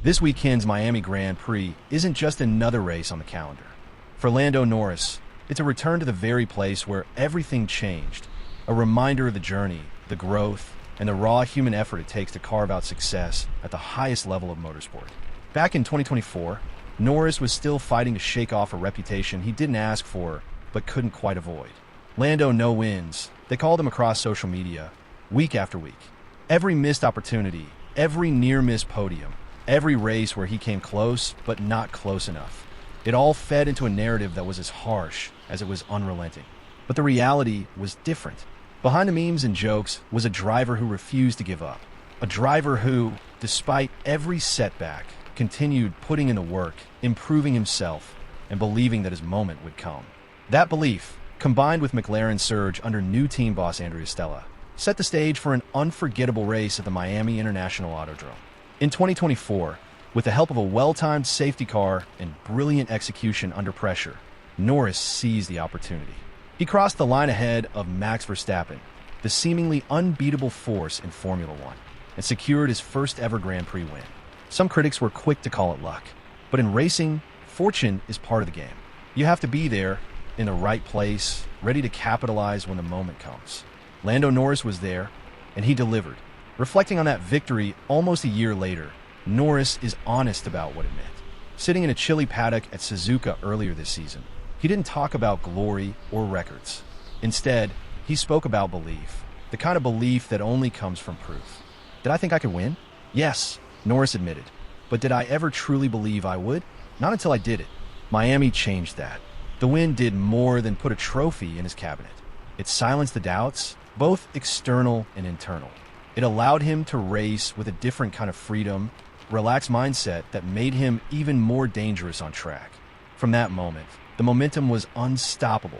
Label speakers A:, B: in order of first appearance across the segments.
A: This weekend's Miami Grand Prix isn't just another race on the calendar. For Lando Norris, it's a return to the very place where everything changed, a reminder of the journey, the growth, and the raw human effort it takes to carve out success at the highest level of motorsport. Back in 2024, Norris was still fighting to shake off a reputation he didn't ask for but couldn't quite avoid. Lando no wins, they called him across social media, week after week. Every missed opportunity, every near-miss podium, every race where he came close but not close enough. It all fed into a narrative that was as harsh as it was unrelenting. But the reality was different. Behind the memes and jokes was a driver who refused to give up. A driver who, despite every setback, continued putting in the work, improving himself, and believing that his moment would come. That belief, combined with McLaren's surge under new team boss Andrea Stella, set the stage for an unforgettable race at the Miami International Autodrome. In 2024, with the help of a well-timed safety car and brilliant execution under pressure, Norris seized the opportunity. He crossed the line ahead of Max Verstappen, the seemingly unbeatable force in Formula One, and secured his first-ever Grand Prix win. Some critics were quick to call it luck, but in racing, fortune is part of the game. You have to be there, in the right place, ready to capitalize when the moment comes. Lando Norris was there, and he delivered. Reflecting on that victory almost a year later, Norris is honest about what it meant. Sitting in a chilly paddock at Suzuka earlier this season, he didn't talk about glory or records. Instead, he spoke about belief, the kind of belief that only comes from proof. Did I think I could win? Yes, Norris admitted. But did I ever truly believe I would? Not until I did it. Miami changed that. The win did more than put a trophy in his cabinet. It silenced the doubts, both external and internal. It allowed him to race with a different kind of freedom, relaxed mindset that made him even more dangerous on track. From that moment, the momentum was unstoppable.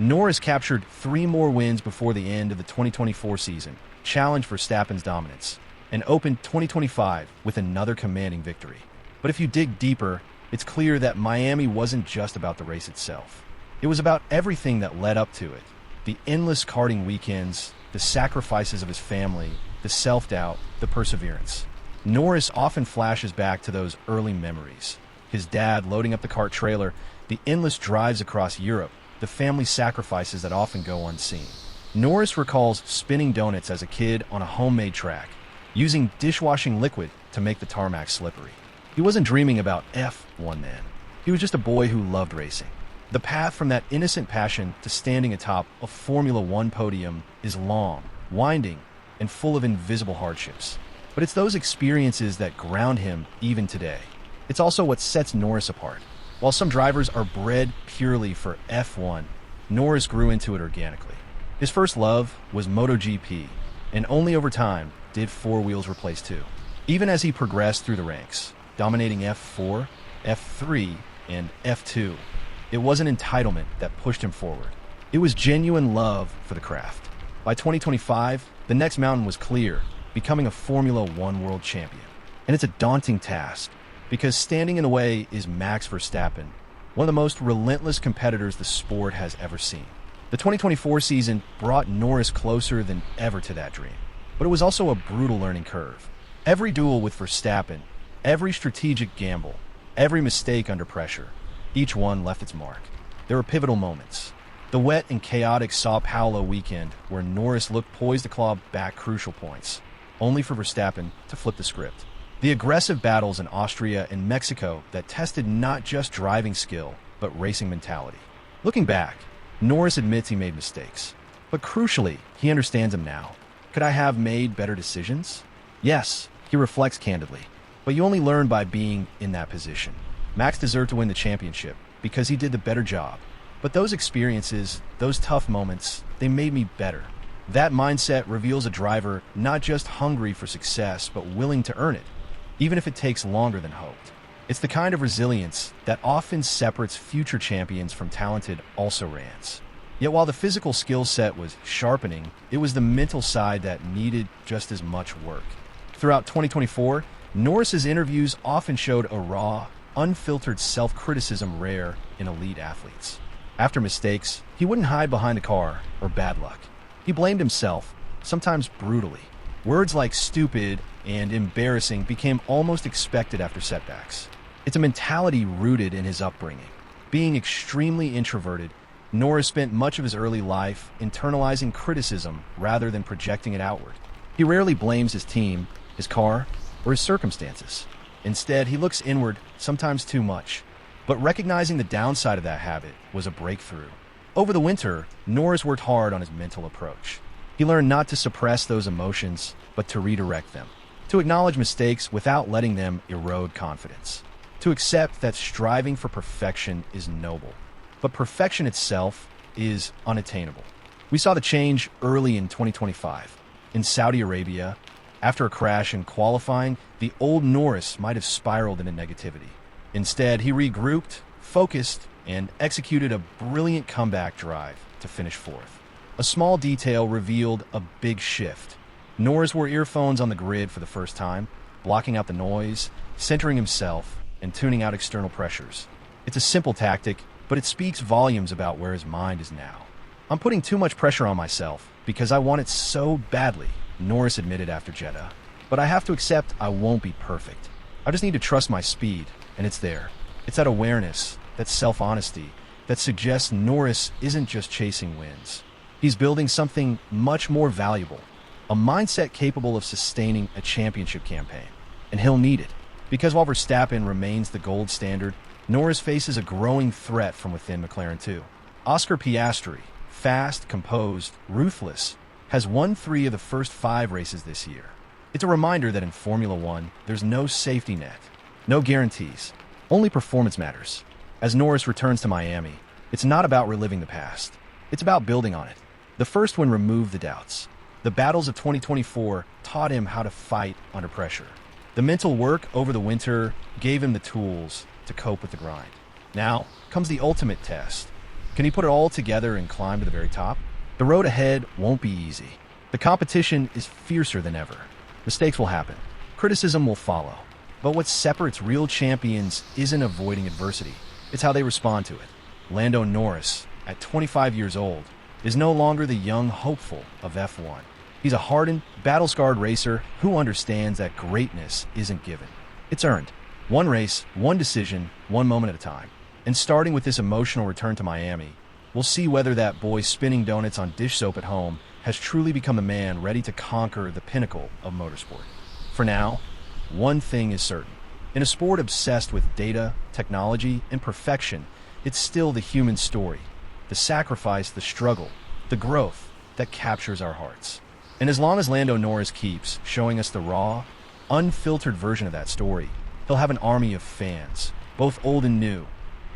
A: Norris captured 3 more wins before the end of the 2024 season, challenged Verstappen's dominance, and opened 2025 with another commanding victory. But if you dig deeper, it's clear that Miami wasn't just about the race itself. It was about everything that led up to it. The endless karting weekends, the sacrifices of his family, the self-doubt, the perseverance. Norris often flashes back to those early memories. His dad loading up the kart trailer, the endless drives across Europe, the family sacrifices that often go unseen. Norris recalls spinning donuts as a kid on a homemade track, using dishwashing liquid to make the tarmac slippery. He wasn't dreaming about F1 then. He was just a boy who loved racing. The path from that innocent passion to standing atop a Formula One podium is long, winding, and full of invisible hardships. But it's those experiences that ground him even today. It's also what sets Norris apart. While some drivers are bred purely for F1, Norris grew into it organically. His first love was MotoGP, and only over time did 4 wheels replace 2. Even as he progressed through the ranks, dominating F4, F3, and F2, it wasn't entitlement that pushed him forward. It was genuine love for the craft. By 2025, the next mountain was clear, becoming a Formula One world champion. And it's a daunting task, because standing in the way is Max Verstappen, one of the most relentless competitors the sport has ever seen. The 2024 season brought Norris closer than ever to that dream. But it was also a brutal learning curve. Every duel with Verstappen, every strategic gamble, every mistake under pressure, each one left its mark. There were pivotal moments. The wet and chaotic Sao Paulo weekend where Norris looked poised to claw back crucial points, only for Verstappen to flip the script. The aggressive battles in Austria and Mexico that tested not just driving skill, but racing mentality. Looking back, Norris admits he made mistakes. But crucially, he understands them now. Could I have made better decisions? Yes, he reflects candidly. But you only learn by being in that position. Max deserved to win the championship because he did the better job. But those experiences, those tough moments, they made me better. That mindset reveals a driver not just hungry for success, but willing to earn it, even if it takes longer than hoped. It's the kind of resilience that often separates future champions from talented also-rans. Yet while the physical skill set was sharpening, it was the mental side that needed just as much work. Throughout 2024, Norris's interviews often showed a raw, unfiltered self-criticism rare in elite athletes. After mistakes, he wouldn't hide behind a car or bad luck. He blamed himself, sometimes brutally. Words like stupid and embarrassing became almost expected after setbacks. It's a mentality rooted in his upbringing. Being extremely introverted, Norris spent much of his early life internalizing criticism rather than projecting it outward. He rarely blames his team, his car, or his circumstances. Instead, he looks inward, sometimes too much. But recognizing the downside of that habit was a breakthrough. Over the winter, Norris worked hard on his mental approach. He learned not to suppress those emotions, but to redirect them. To acknowledge mistakes without letting them erode confidence. To accept that striving for perfection is noble, but perfection itself is unattainable. We saw the change early in 2025. In Saudi Arabia, after a crash in qualifying, the old Norris might have spiraled into negativity. Instead, he regrouped, focused, and executed a brilliant comeback drive to finish fourth. A small detail revealed a big shift. Norris wore earphones on the grid for the first time, blocking out the noise, centering himself, and tuning out external pressures. It's a simple tactic, but it speaks volumes about where his mind is now. "I'm putting too much pressure on myself because I want it so badly," Norris admitted after Jeddah. "But I have to accept I won't be perfect. I just need to trust my speed, and it's there." It's that awareness, that self-honesty, that suggests Norris isn't just chasing wins. He's building something much more valuable, a mindset capable of sustaining a championship campaign. And he'll need it. Because while Verstappen remains the gold standard, Norris faces a growing threat from within McLaren too. Oscar Piastri, fast, composed, ruthless, has won 3 of the first 5 races this year. It's a reminder that in Formula One, there's no safety net, no guarantees, only performance matters. As Norris returns to Miami, it's not about reliving the past. It's about building on it. The first one removed the doubts. The battles of 2024 taught him how to fight under pressure. The mental work over the winter gave him the tools to cope with the grind. Now comes the ultimate test. Can he put it all together and climb to the very top? The road ahead won't be easy. The competition is fiercer than ever. Mistakes will happen. Criticism will follow. But what separates real champions isn't avoiding adversity. It's how they respond to it. Lando Norris, at 25 years old, is no longer the young hopeful of F1. He's a hardened, battle-scarred racer who understands that greatness isn't given. It's earned. One race, one decision, one moment at a time. And starting with this emotional return to Miami, we'll see whether that boy spinning donuts on dish soap at home has truly become the man ready to conquer the pinnacle of motorsport. For now, one thing is certain. In a sport obsessed with data, technology, and perfection, it's still the human story, the sacrifice, the struggle, the growth that captures our hearts. And as long as Lando Norris keeps showing us the raw, unfiltered version of that story, he'll have an army of fans, both old and new,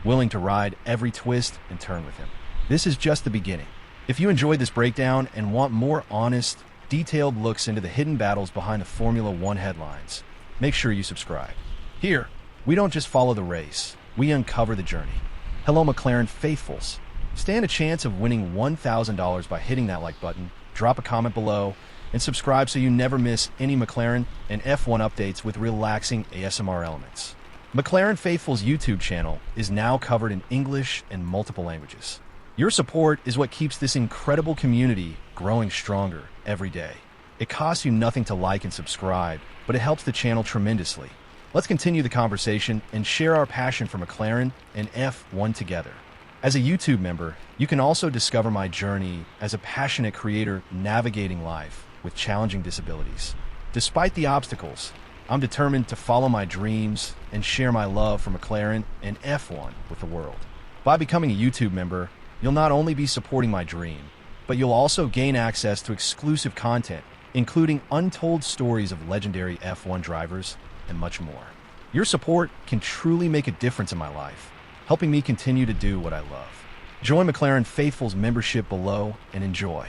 A: willing to ride every twist and turn with him. This is just the beginning. If you enjoyed this breakdown and want more honest, detailed looks into the hidden battles behind the Formula One headlines, make sure you subscribe. Here, we don't just follow the race, we uncover the journey. Hello, McLaren faithfuls. Stand a chance of winning $1,000 by hitting that like button, drop a comment below, and subscribe so you never miss any McLaren and F1 updates with relaxing ASMR elements. McLaren Faithful's YouTube channel is now covered in English and multiple languages. Your support is what keeps this incredible community growing stronger every day. It costs you nothing to like and subscribe, but it helps the channel tremendously. Let's continue the conversation and share our passion for McLaren and F1 together. As a YouTube member, you can also discover my journey as a passionate creator navigating life with challenging disabilities. Despite the obstacles, I'm determined to follow my dreams and share my love for McLaren and F1 with the world. By becoming a YouTube member, you'll not only be supporting my dream, but you'll also gain access to exclusive content, including untold stories of legendary F1 drivers and much more. Your support can truly make a difference in my life, helping me continue to do what I love. Join McLaren Faithful's membership below and enjoy.